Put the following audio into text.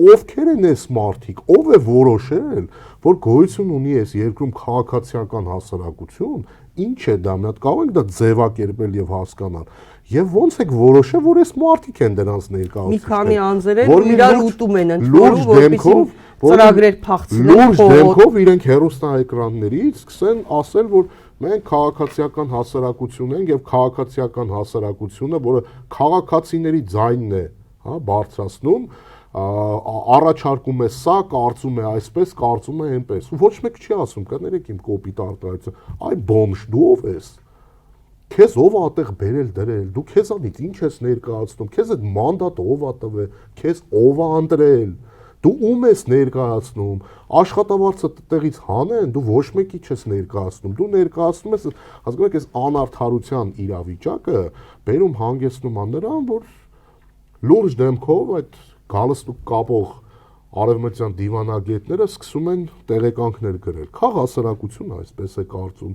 ովքեր են այս մարդիկ, ով է որոշել, որ գոյություն ունի այս երկրում քաղաքացիական հասարակություն, ինչ է դա, մի հատ կարող ենք դա ձևակերպել եւ հասկանալ։ Եվ ոնց եք որոշել, որ այս մարդիկ են դրանց ներկայացուցիչները։ Մի քանի անձեր են, իրար ուտում են լուրջ դեմքով, ծրագրեր փախցնեն, լուրջ դեմքով իրենք հեռուստաէկրաններից սկսեն ասել, որ մենք քաղաքացիական հասարակություն ենք եւ քաղաքացիական հասարակությունը, որը քաղաքացիների ձայնն է, հա, բարձրացնում, առաջարկում է սա, կարծում է այսպես, կարծում է այնպես։ Ու ոչ մեկ չի ասում, կներեք իմ կոպիտ արտահայտությունը, այ բոմժ, դու ով ես։ Քեզ ով է այդտեղ բերել դրել, դու քեզանից ինչ ես ներկայացնում, քեզ այդ մանդատը ով է տվել, քեզ ով է ընտրել, դու ում ես ներկայացնում, աշխատավարձը տեղից հանեն, դու ոչ մեկի չես ներկայացնում, դու ներկայացնում ես, հասկանում եք, այս անարդարության իրավիճակը բերում հանգեցնում է նրան, որ լուրջ դեմքով այդ գալստուկ կապող արևմտյան դիվանագետները սկսում են տեղեկանքներ գրել։ Քաղաքասարակությունը այսպես է կարծում,